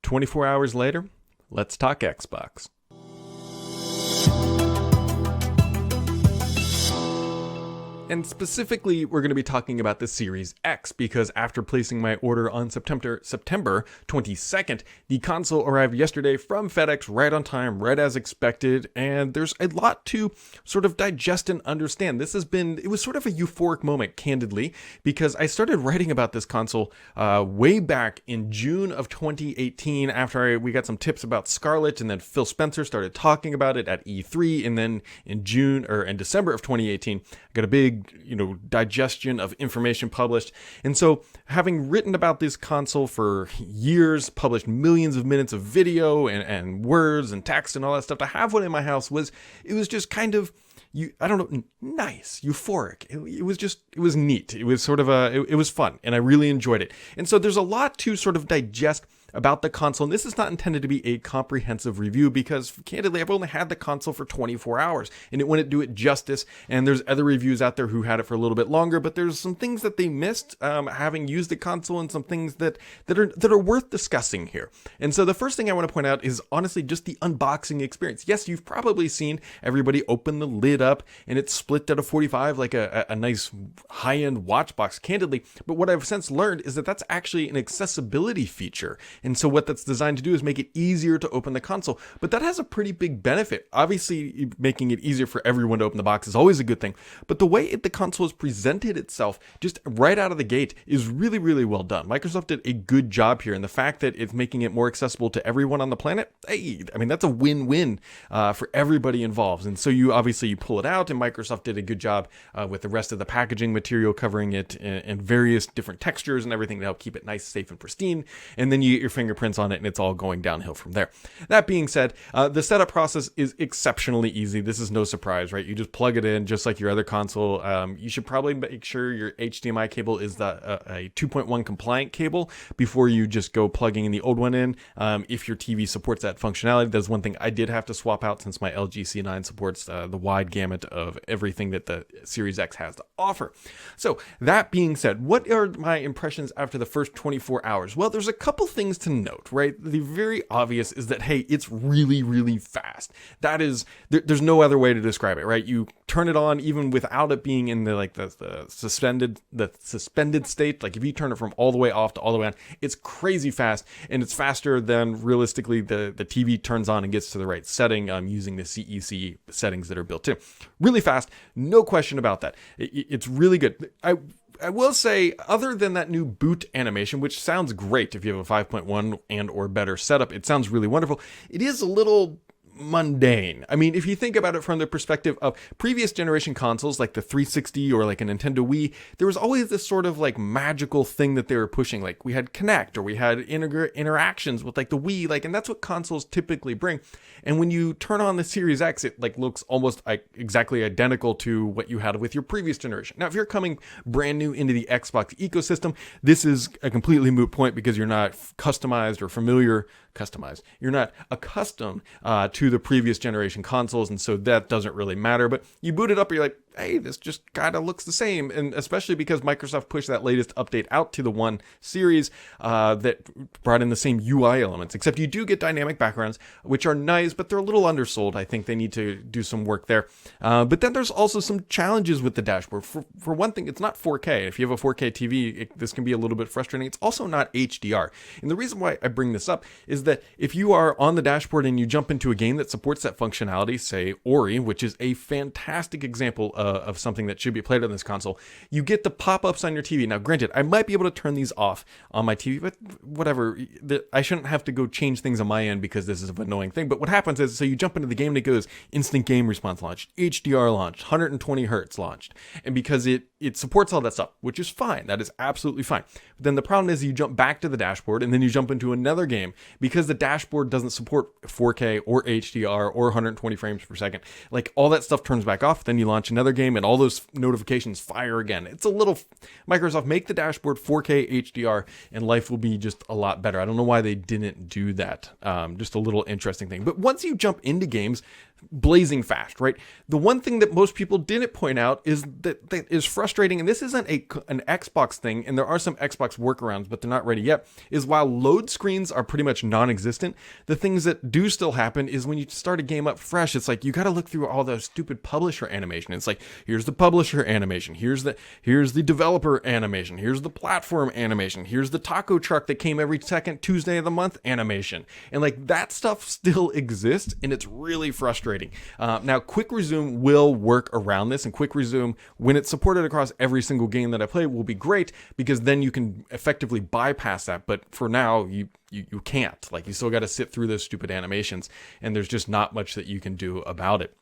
24 hours later, let's talk Xbox. And specifically, we're going to be talking about the Series X because after placing my order on September 22nd, the console arrived yesterday from FedEx right on time, right as expected, and there's a lot to sort of digest and understand. It was sort of a euphoric moment, candidly, because I started writing about this console way back in June of 2018 after we got some tips about Scarlett, and then Phil Spencer started talking about it at E3, and then in December of 2018, I got a big digestion of information published. And so having written about this console for years, published millions of minutes of video and words and text and all that stuff, to have one in my house was just kind of, nice, euphoric. It was neat. It was sort of it was fun, and I really enjoyed it. And so there's a lot to sort of digest about the console, and this is not intended to be a comprehensive review because, candidly, I've only had the console for 24 hours, and it wouldn't do it justice, and there's other reviews out there who had it for a little bit longer, but there's some things that they missed having used the console, and some things that are worth discussing here. And so the first thing I want to point out is, honestly, just the unboxing experience. Yes, you've probably seen everybody open the lid up, and it's split out of 45 like a nice high-end watch box, candidly, but what I've since learned is that that's actually an accessibility feature. And so what that's designed to do is make it easier to open the console. But that has a pretty big benefit. Obviously, making it easier for everyone to open the box is always a good thing. But the way the console has presented itself just right out of the gate is really, really well done. Microsoft did a good job here. And the fact that it's making it more accessible to everyone on the planet, that's a win-win for everybody involved. And so you pull it out, and Microsoft did a good job with the rest of the packaging material, covering it in various different textures and everything to help keep it nice, safe, and pristine. And then you get your fingerprints on it, and it's all going downhill from there. That being said, the setup process is exceptionally easy. This is no surprise, right? You just plug it in just like your other console. You should probably make sure your HDMI cable is a 2.1 compliant cable before you just go plugging in the old one in. If your TV supports that functionality, that's one thing I did have to swap out since my LG C9 supports the wide gamut of everything that the Series X has to offer. So that being said, what are my impressions after the first 24 hours? Well, there's a couple things to note, right? The very obvious is that, hey, it's really, really fast. That is, there's no other way to describe it, right? You turn it on even without it being in the suspended state. Like if you turn it from all the way off to all the way on, it's crazy fast, and it's faster than realistically the TV turns on and gets to the right setting using the CEC settings that are built in. Really fast, no question about that. It's really good. I will say, other than that new boot animation, which sounds great if you have a 5.1 and or better setup, it sounds really wonderful. It is a little mundane. I mean, if you think about it from the perspective of previous generation consoles like the 360 or like a Nintendo Wii, there was always this sort of like magical thing that they were pushing. Like we had Kinect, or we had interactions with like the Wii, and that's what consoles typically bring. And when you turn on the Series X, it like looks almost exactly identical to what you had with your previous generation. Now, if you're coming brand new into the Xbox ecosystem, this is a completely moot point because you're not you're not accustomed to the previous generation consoles, and so that doesn't really matter. But you boot it up, you're like, hey, this just kind of looks the same. And especially because Microsoft pushed that latest update out to the One series that brought in the same UI elements, except you do get dynamic backgrounds, which are nice, but they're a little undersold. I think they need to do some work there. But then there's also some challenges with the dashboard. For one thing, it's not 4K. If you have a 4K TV, this can be a little bit frustrating. It's also not HDR. And the reason why I bring this up is that if you are on the dashboard and you jump into a game that supports that functionality, say Ori, which is a fantastic example of something that should be played on this console, you get the pop-ups on your TV. Now, granted, I might be able to turn these off on my TV, but whatever. I shouldn't have to go change things on my end because this is an annoying thing. But what happens is, so you jump into the game and it goes instant game response launched, HDR launched, 120 hertz launched. And because it supports all that stuff, which is fine. That is absolutely fine. But then the problem is you jump back to the dashboard and then you jump into another game because the dashboard doesn't support 4K or HDR or 120 frames per second. Like all that stuff turns back off. Then you launch another game and all those notifications fire again. It's a little, Microsoft, make the dashboard 4K HDR and life will be just a lot better. I don't know why they didn't do that. Just a little interesting thing. But once you jump into games, blazing fast, right? The one thing that most people didn't point out is that is frustrating, and this isn't an Xbox thing, and there are some Xbox workarounds, but they're not ready yet, is while load screens are pretty much non-existent, the things that do still happen is when you start a game up fresh, it's like you got to look through all the stupid publisher animation. It's like, here's the publisher animation, here's the developer animation, here's the platform animation, here's the taco truck that came every second Tuesday of the month animation, and like that stuff still exists, and it's really frustrating. Now, Quick Resume will work around this, and Quick Resume, when it's supported across every single game that I play, will be great, because then you can effectively bypass that. But for now, you can't. Like, you still got to sit through those stupid animations, and there's just not much that you can do about it.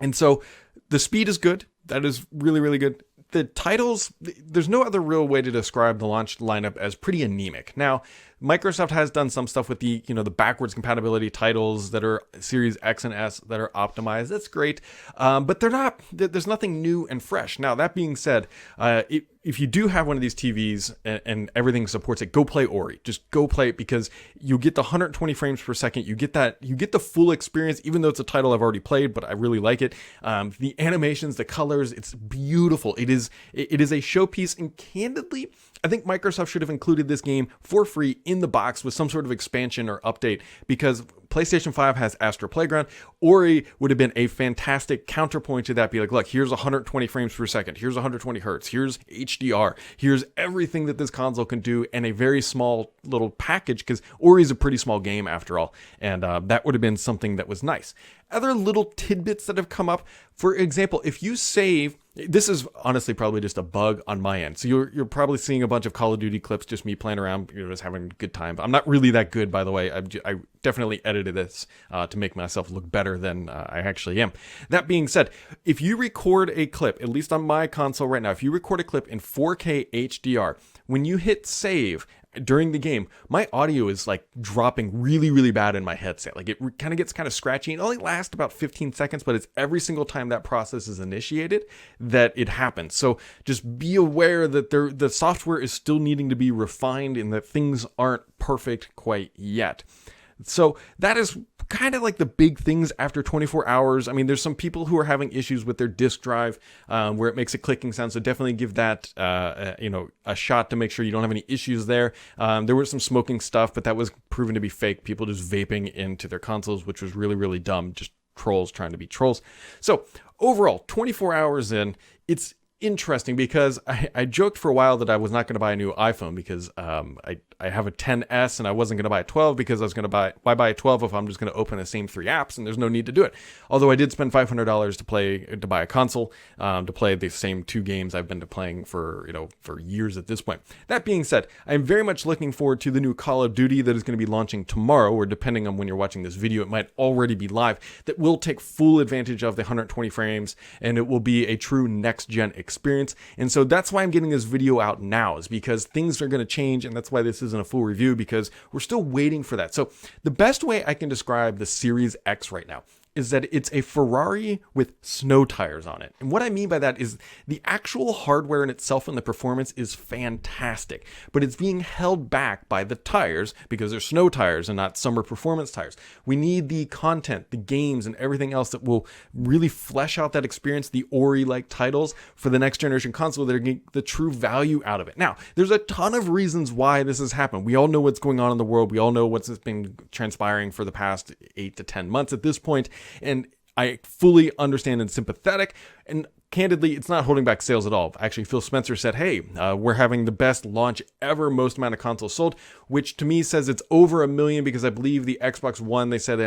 And so the speed is good. That is really, really good. The titles, there's no other real way to describe the launch lineup as pretty anemic. Now, Microsoft has done some stuff with the backwards compatibility titles that are Series X and S that are optimized. That's great. But there's nothing new and fresh. Now, that being said, if you do have one of these TVs and everything supports it, go play Ori. Just go play it, because you get the 120 frames per second. You get the full experience, even though it's a title I've already played, but I really like it. The animations, the colors, it's beautiful. It is a showpiece, and candidly, I think Microsoft should have included this game for free in the box with some sort of expansion or update, because PlayStation 5 has Astro Playground. Ori would have been a fantastic counterpoint to that. Be like, look, here's 120 frames per second. Here's 120 hertz. Here's HDR. Here's everything that this console can do in a very small little package, because Ori is a pretty small game after all. And that would have been something that was nice. Other little tidbits that have come up, for example, if you save, this is honestly probably just a bug on my end. So you're probably seeing a bunch of Call of Duty clips, just me playing around, just having a good time. I'm not really that good, by the way. I definitely edited this to make myself look better than I actually am. That being said, if you record a clip, at least on my console right now, if you record a clip in 4K HDR, when you hit save during the game, my audio is like dropping really, really bad in my headset. Like, it kind of gets kind of scratchy. It only lasts about 15 seconds, but it's every single time that process is initiated that it happens. So just be aware that the software is still needing to be refined, and that things aren't perfect quite yet. So that is kind of like the big things after 24 hours. I mean, there's some people who are having issues with their disk drive where it makes a clicking sound. So definitely give that, a shot to make sure you don't have any issues there. There was some smoking stuff, but that was proven to be fake. People just vaping into their consoles, which was really, really dumb. Just trolls trying to be trolls. So overall, 24 hours in, it's interesting, because I joked for a while that I was not going to buy a new iPhone, because I have a 10S and I wasn't going to buy a 12, because I was going to buy a 12 if I'm just going to open the same 3 apps, and there's no need to do it. Although I did spend $500 to buy a console to play the same 2 games I've been playing for years at this point. That being said, I'm very much looking forward to the new Call of Duty that is going to be launching tomorrow, or depending on when you're watching this video, it might already be live, that will take full advantage of the 120 frames, and it will be a true next-gen experience. And so that's why I'm getting this video out now, is because things are going to change, and that's why this isn't a full review, because we're still waiting for that. So the best way I can describe the Series X right now is that it's a Ferrari with snow tires on it. And what I mean by that is the actual hardware in itself and the performance is fantastic, but it's being held back by the tires, because they're snow tires and not summer performance tires. We need the content, the games, and everything else that will really flesh out that experience, the Ori-like titles, for the next generation console that are getting the true value out of it. Now, there's a ton of reasons why this has happened. We all know what's going on in the world. We all know what's been transpiring for the past 8 to 10 months at this point. And I fully understand and sympathetic, and candidly, it's not holding back sales at all. Actually, Phil Spencer said, hey, we're having the best launch ever, most amount of consoles sold, which to me says it's over 1 million, because I believe the Xbox One, they said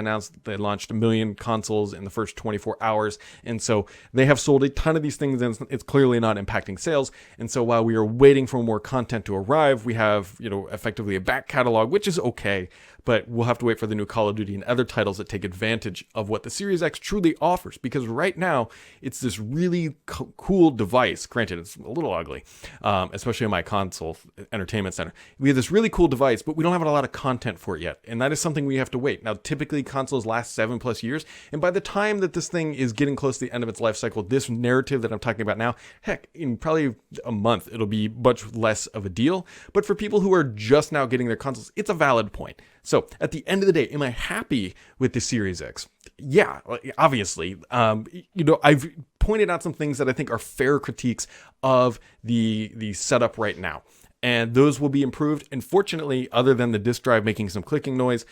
they launched 1 million consoles in the first 24 hours. And so they have sold a ton of these things, and it's clearly not impacting sales. And so while we are waiting for more content to arrive, we have, effectively a back catalog, which is okay, but we'll have to wait for the new Call of Duty and other titles that take advantage of what the Series X truly offers, because right now it's this really cool device. Granted, it's a little ugly, especially on my console entertainment center. We have this really cool device, but we don't have a lot of content for it yet, and that is something we have to wait. Now, typically consoles last 7+ years, and by the time that this thing is getting close to the end of its life cycle, this narrative that I'm talking about now, heck, in probably a month, it'll be much less of a deal. But for people who are just now getting their consoles, it's a valid point. So at the end of the day, am I happy with the Series X? Yeah, obviously. I've pointed out some things that I think are fair critiques of the setup right now, and those will be improved. And fortunately, other than the disk drive making some clicking noise,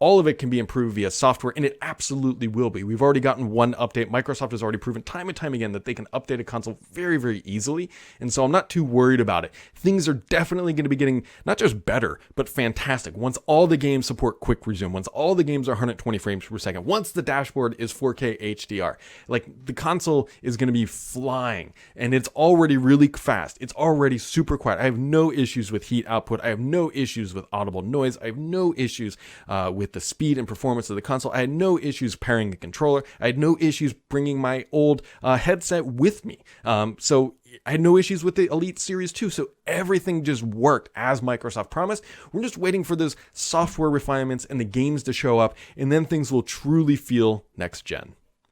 all of it can be improved via software, and it absolutely will be. We've already gotten one update. Microsoft has already proven time and time again that they can update a console very, very easily, and so I'm not too worried about it. Things are definitely going to be getting not just better, but fantastic. Once all the games support quick resume, once all the games are 120 frames per second, once the dashboard is 4K HDR, the console is going to be flying, and it's already really fast. It's already super quiet. I have no issues with heat output. I have no issues with audible noise. I have no issues with the speed and performance of the console. I had no issues pairing the controller. I had no issues bringing my old headset with me. So I had no issues with the Elite Series 2. So everything just worked as Microsoft promised. We're just waiting for those software refinements and the games to show up, and then things will truly feel next gen.